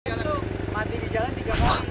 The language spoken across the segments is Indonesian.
Mati di jalan 3 kali.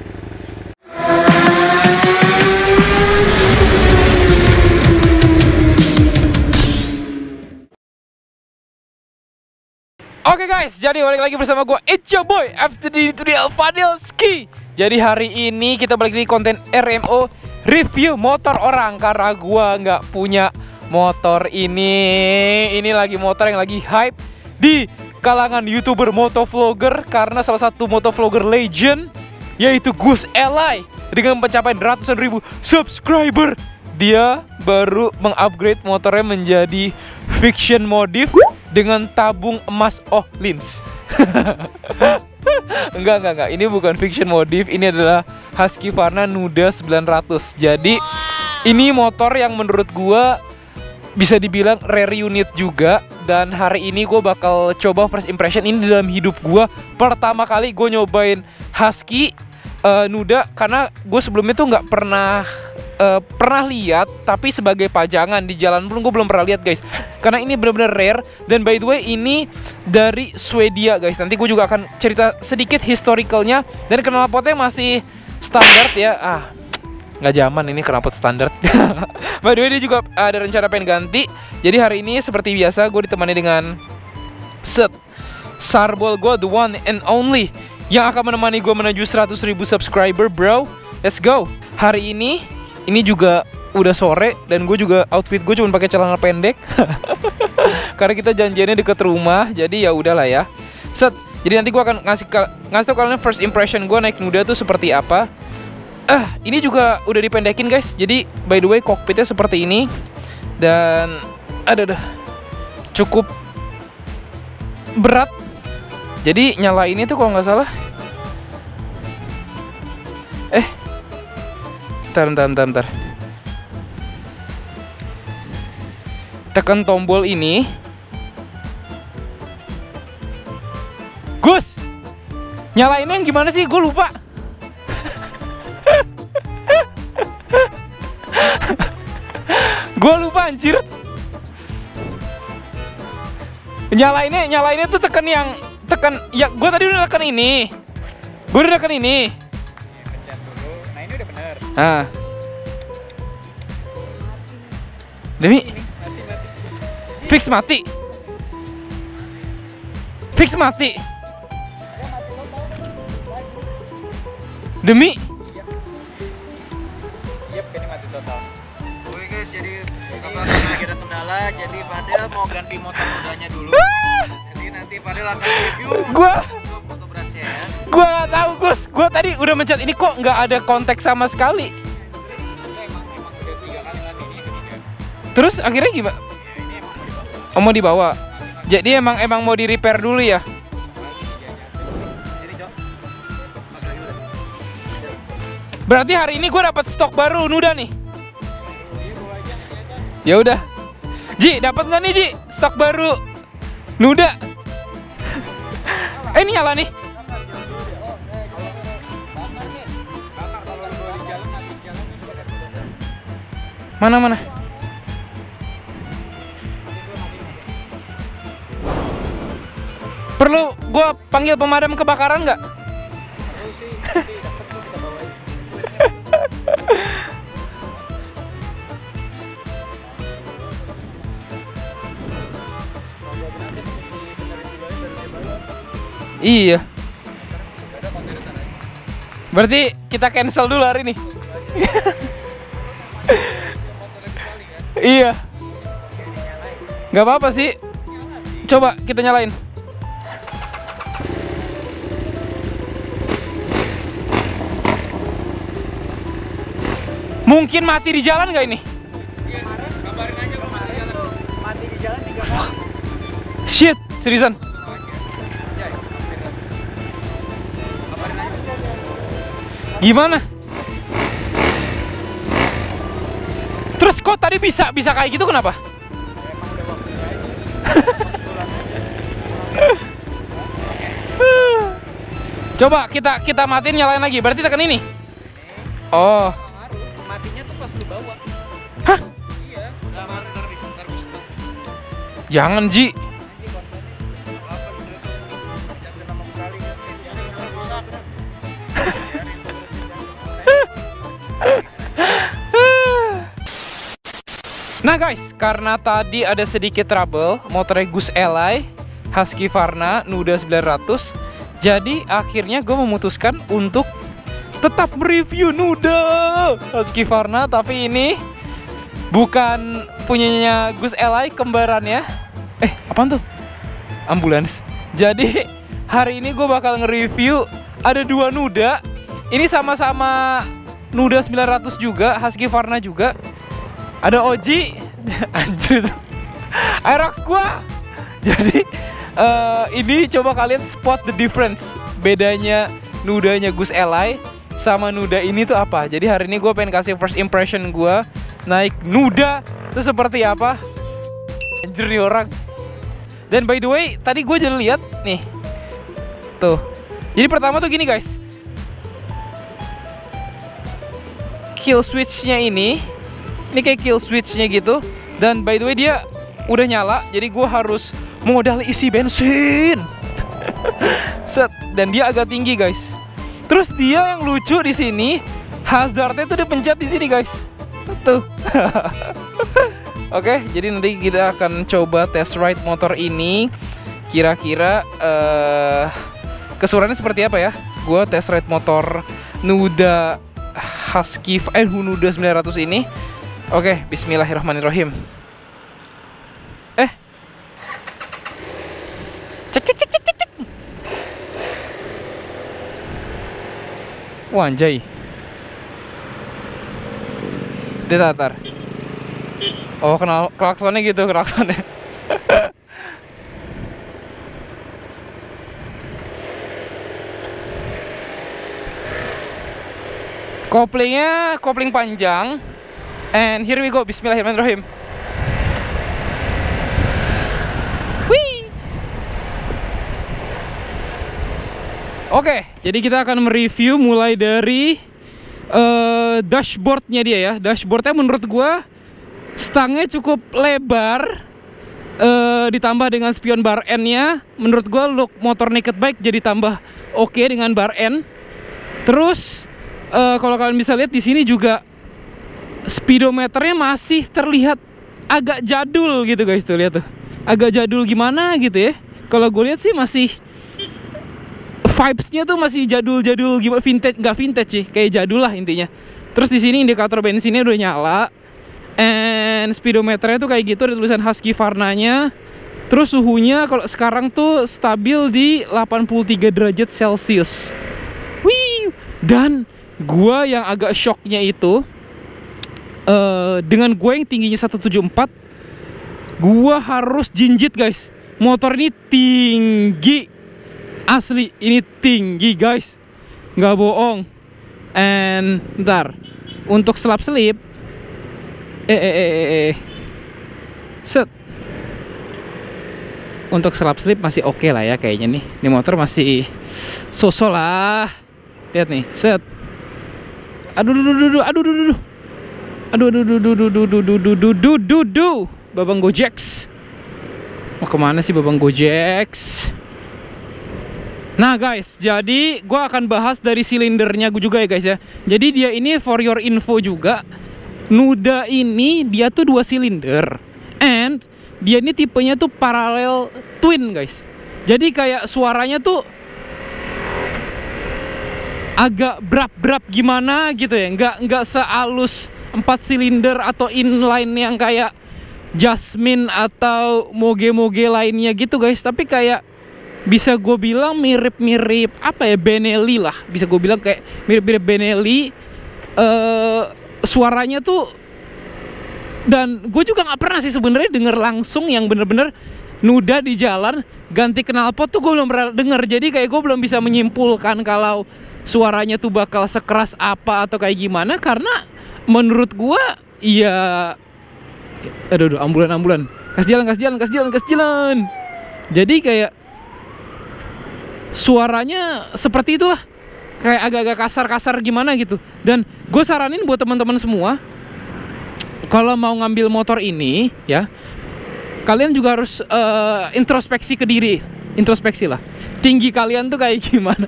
Oke guys, jadi balik lagi bersama gue, it's your boy FTD Fadilski. Jadi hari ini kita balik di konten RMO, review motor orang. Karena gue nggak punya motor ini. Ini lagi motor yang lagi hype di kalangan YouTuber motovlogger. Karena salah satu motovlogger legend, yaitu Gus Eli, dengan pencapaian ratusan ribu subscriber, dia baru mengupgrade motornya menjadi Fiction Modif dengan tabung emas Ohlins. Enggak, ini bukan Fiction Modif, ini adalah Husqvarna Nuda 900. Jadi ini motor yang menurut gua bisa dibilang rare unit juga. Dan hari ini gue bakal coba first impression ini dalam hidup gue. Pertama kali gue nyobain Husky Nuda, karena gue sebelumnya tuh nggak pernah lihat, tapi sebagai pajangan di jalan pun gue belum pernah lihat guys. Karena ini benar-benar rare. Dan by the way ini dari Swedia guys. Nanti gue juga akan cerita sedikit historicalnya. Dan knalpotnya masih standar ya. Nggak zaman ini knalpot standar. By the way dia juga ada rencana pengen ganti. Jadi hari ini seperti biasa gue ditemani dengan Sarbol gue, the one and only, yang akan menemani gue menuju 100.000 subscriber bro. Let's go. Hari ini juga udah sore dan gue juga outfit gue cuma pakai celana pendek. Karena kita janjiannya deket rumah, jadi ya udahlah ya. Jadi nanti gue akan ngasih tau kalian first impression gue naik Nuda tuh seperti apa. Ini juga udah dipendekin guys. Jadi by the way kokpitnya seperti ini. Dan cukup berat. Jadi nyala ini tuh kalau nggak salah. Bentar. Tekan tombol ini. Gus, nyalainnya yang gimana sih? Gue lupa. Gue lupa anjir. Nyalainnya tuh tekan ya. Gue tadi udah tekan ini. Pencet dulu. Nah ini udah bener. Demi fix mati. Demi. Yep, ini mati total. Oke guys, jadi karena kita kendala, jadi Fadil mau ganti motor mudanya dulu. Jadi nanti Fadil akan review untuk motor beratnya ya. Gua nggak tahu Gus. Gua tadi udah mencet ini kok nggak ada konteks sama sekali. Emang udah 3 kali lagi ini ketiga. Terus akhirnya gimana? Ya, ini emang mau dibawa. Oh, mau dibawa. Jadi emang mau di repair dulu ya. Sini, Cok. Pakai lagi udah. Berarti hari ini gue dapat stok baru Nuda nih. Ya udah. Ji, dapat nggak nih Ji stok baru Nuda? Ini nyala nih. Mana? Perlu gue panggil pemadam kebakaran nggak? Perlu sih, tapi dapat tuh kita bawain. Iya. Berarti kita cancel dulu hari ini. Iya. Gak apa-apa sih. Coba kita nyalain. Mungkin mati di jalan gak ini? Kabarin aja kalau mati jalan. Mati di jalan 3 kali. Shit, seriusan. Gimana? Terus kok tadi bisa kayak gitu kenapa? Emang udah waktunya aja. Coba kita matiin, nyalain lagi. Berarti tekan ini. Oh. Matinya tuh pas lu bawa. Hah? Iya. Ntar Jangan Ji. Nah guys, karena tadi ada sedikit trouble motornya Gus Ally Husqvarna Nuda 900, jadi akhirnya gue memutuskan untuk tetap mereview Nuda Husqvarna, tapi ini bukan punyanya Gus Ally, kembarannya. Apaan tuh? Ambulans. Jadi hari ini gue bakal nge-review ada dua Nuda. Ini sama-sama Nuda 900 juga, Husqvarna juga. Ada Oji, anjir, Aerox gua. Jadi ini coba kalian spot the difference, bedanya Nudanya Gus Ally sama Nuda ini tuh apa. Jadi hari ini gue pengen kasih first impression gue naik Nuda itu seperti apa. Anjir nih orang. Dan by the way, tadi gue jadi lihat nih, tuh. Jadi pertama tuh gini guys, kill switch-nya ini kayak kill switch-nya gitu. Dan by the way dia udah nyala, jadi gue harus modal isi bensin. Set, dan dia agak tinggi guys. Terus dia yang lucu di sini, hazardnya tuh dipencet di sini guys. Tuh. Oke, jadi nanti kita akan coba test ride motor ini. Kira-kira keseruannya seperti apa ya? Gue test ride motor Nuda Nuda 900 ini. Oke, bismillahirrahmanirrahim. Cek. Wah, anjay. Ditatar. Oh, kenal klaksonnya gitu, klaksonnya. Koplingnya kopling panjang. And here we go, bismillahirrahmanirrahim. Wih. Oke, jadi kita akan mereview mulai dari dashboardnya dia ya. Dashboardnya menurut gua stangnya cukup lebar, ditambah dengan spion bar N-nya. Menurut gua look motor naked bike jadi tambah oke dengan bar N. Terus kalau kalian bisa lihat di sini juga speedometernya masih terlihat agak jadul gitu guys, tuh lihat tuh. Agak jadul gimana gitu ya. Kalau gue lihat sih masih vibes-nya tuh masih jadul-jadul gimana, vintage, nggak vintage sih, kayak jadul lah intinya. Terus di sini indikator bensinnya udah nyala. And speedometernya tuh kayak gitu, ada tulisan Husqvarna-nya. Terus suhunya kalau sekarang tuh stabil di 83 derajat Celcius. Wih. Dan gua yang agak shocknya itu, dengan gue yang tingginya 174, gue harus jinjit guys. Motor ini tinggi, asli ini tinggi guys, nggak bohong. And ntar untuk selap selip, set, untuk selap selip masih oke lah ya kayaknya nih. Ini motor masih sosok lah. Lihat nih, set. Aduh. Babang Gojeks. Mau kemana sih Babang Gojeks? Nah guys, jadi gue akan bahas dari silindernya gue juga ya guys ya. Jadi dia ini for your info juga, Nuda ini dia tuh 2 silinder. And dia ini tipenya tuh parallel twin guys. Jadi kayak suaranya tuh agak brap gimana gitu ya. Nggak sehalus 4 silinder atau inline yang kayak Jasmine atau moge-moge lainnya gitu guys. Tapi kayak bisa gue bilang mirip-mirip apa ya, Benelli lah. Bisa gue bilang kayak mirip-mirip Benelli. Suaranya tuh, dan gue juga nggak pernah sih sebenarnya denger langsung yang bener-bener Nuda di jalan ganti knalpot tuh gue belum pernah denger. Jadi kayak gue belum bisa menyimpulkan kalau suaranya tuh bakal sekeras apa atau kayak gimana. Karena menurut gua ya, aduh ambulan, kas jalan. Jadi kayak suaranya seperti itulah, kayak agak-agak kasar gimana gitu. Dan gue saranin buat teman-teman semua, kalau mau ngambil motor ini ya, kalian juga harus introspeksi ke diri. introspeksi lah. Tinggi kalian tuh kayak gimana?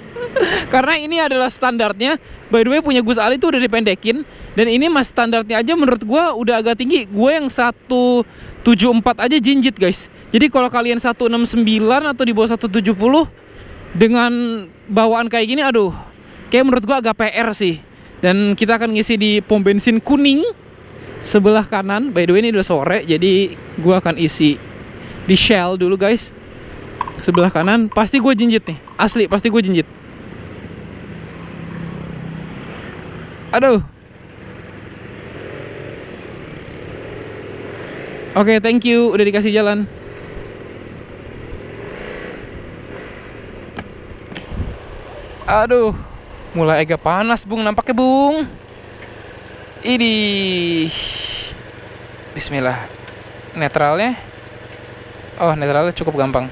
Karena ini adalah standarnya. By the way, punya Gus Ali tuh udah dipendekin. Dan ini mas standarnya aja menurut gue udah agak tinggi. Gue yang 174 aja jinjit guys. Jadi kalau kalian 169 atau di bawah 170 dengan bawaan kayak gini, aduh, kayak menurut gue agak PR sih. Dan kita akan ngisi di pom bensin kuning sebelah kanan. By the way, ini udah sore, jadi gue akan isi di Shell dulu guys. Sebelah kanan pasti gue jinjit nih, asli pasti gue jinjit. Aduh. Oke, thank you udah dikasih jalan. Aduh, mulai agak panas Bung, nampaknya Bung. Ini Bismillah. Netralnya, oh netralnya cukup gampang.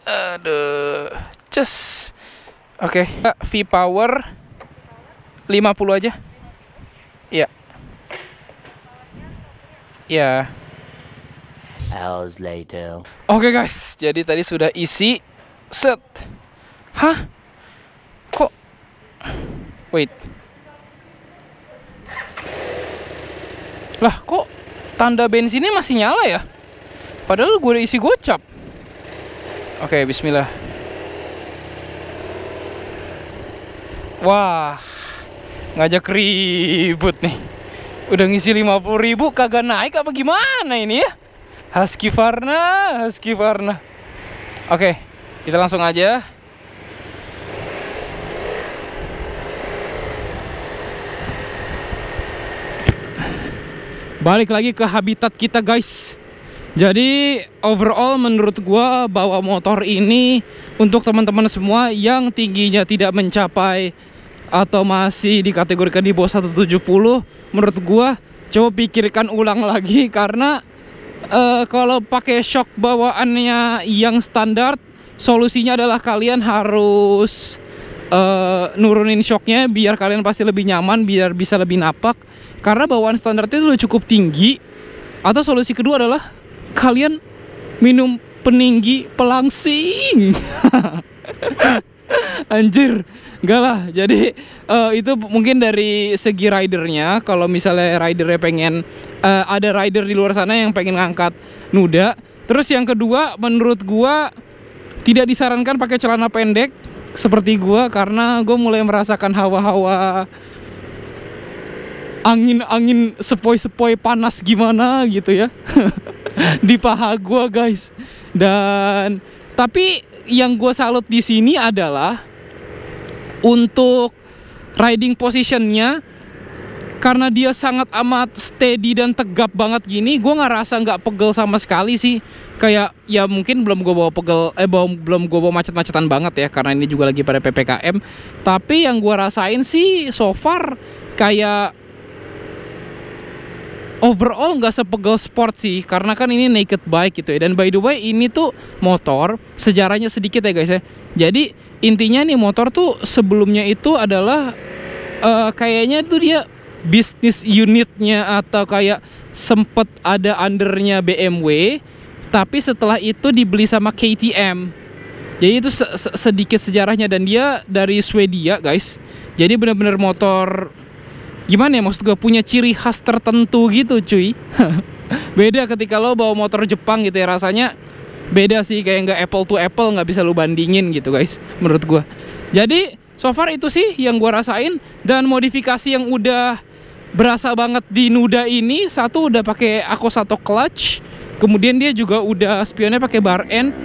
Aduh, cus. Oke, V-Power 50 aja. Iya. Ya. Hours later. Oke guys, jadi tadi sudah isi. Set. Hah? Kok? Wait. Lah, kok tanda bensinnya masih nyala ya? Padahal gue udah isi gocap. Oke, bismillah. Wah, ngajak ribut nih. Udah ngisi 50.000 kagak naik apa gimana ini ya? Husqvarna. Oke, kita langsung aja. Balik lagi ke habitat kita guys. Jadi overall menurut gua bawa motor ini untuk teman-teman semua yang tingginya tidak mencapai atau masih dikategorikan di bawah 170, menurut gua coba pikirkan ulang lagi. Karena kalau pakai shock bawaannya yang standar, solusinya adalah kalian harus nurunin shocknya biar kalian pasti lebih nyaman, biar bisa lebih napak. Karena bawaan standarnya itu udah cukup tinggi. Atau solusi kedua adalah kalian minum peninggi pelangsing. Anjir, enggak lah. Jadi itu mungkin dari segi ridernya. Kalau misalnya ridernya pengen ada rider di luar sana yang pengen ngangkat nuda. Terus yang kedua, menurut gua tidak disarankan pakai celana pendek seperti gua, karena gua mulai merasakan hawa-hawa angin sepoi-sepoi panas gimana gitu ya di paha gua guys. Dan tapi yang gue salut di sini adalah untuk riding positionnya, karena dia sangat amat steady dan tegap banget gini. Gue ngerasa nggak pegel sama sekali sih. Kayak ya mungkin belum gue bawa pegel, belum gue bawa macet-macetan banget ya, karena ini juga lagi pada PPKM. Tapi yang gue rasain sih so far kayak overall nggak sepegel sport sih, karena kan ini naked bike gitu ya. Dan by the way, ini tuh motor sejarahnya sedikit ya guys ya. Jadi intinya nih motor tuh sebelumnya itu adalah kayaknya tuh dia bisnis unitnya atau kayak sempet ada undernya BMW, tapi setelah itu dibeli sama KTM. Jadi itu sedikit sejarahnya, dan dia dari Swedia guys. Jadi bener-bener motor gimana ya, maksud gue punya ciri khas tertentu gitu cuy. Beda ketika lo bawa motor Jepang gitu ya, rasanya beda sih, kayak nggak apple to apple, nggak bisa lo bandingin gitu guys menurut gue. Jadi so far itu sih yang gue rasain. Dan modifikasi yang udah berasa banget di Nuda ini, satu udah pakai Ako1 clutch, kemudian dia juga udah spionnya pakai bar end,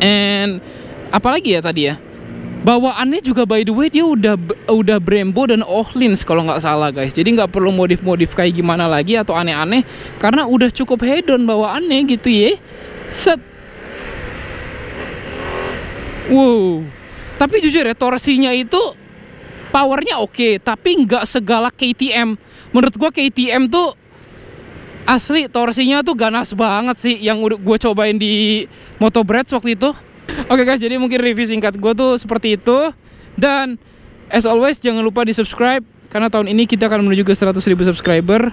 and apalagi ya tadi ya, bawaannya juga by the way dia udah Brembo dan Ohlins kalau nggak salah guys. Jadi nggak perlu modif kayak gimana lagi atau aneh-aneh, karena udah cukup hedon bawaannya gitu ya. Set. Wow. Tapi jujur ya, torsinya itu powernya oke, tapi nggak segalak KTM. Menurut gua KTM tuh asli torsinya tuh ganas banget sih, yang udah gue cobain di Moto Breads waktu itu. Oke guys, jadi mungkin review singkat gue tuh seperti itu. Dan as always jangan lupa di subscribe, karena tahun ini kita akan menuju ke 100.000 subscriber.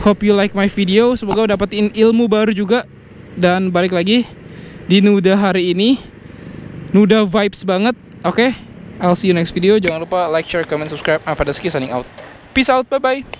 Hope you like my video, semoga dapetin ilmu baru juga. Dan balik lagi, di Nuda hari ini. Nuda vibes banget. Oke, I'll see you next video. Jangan lupa like, share, comment, subscribe. I'm Fadaski signing out. Peace out, bye bye.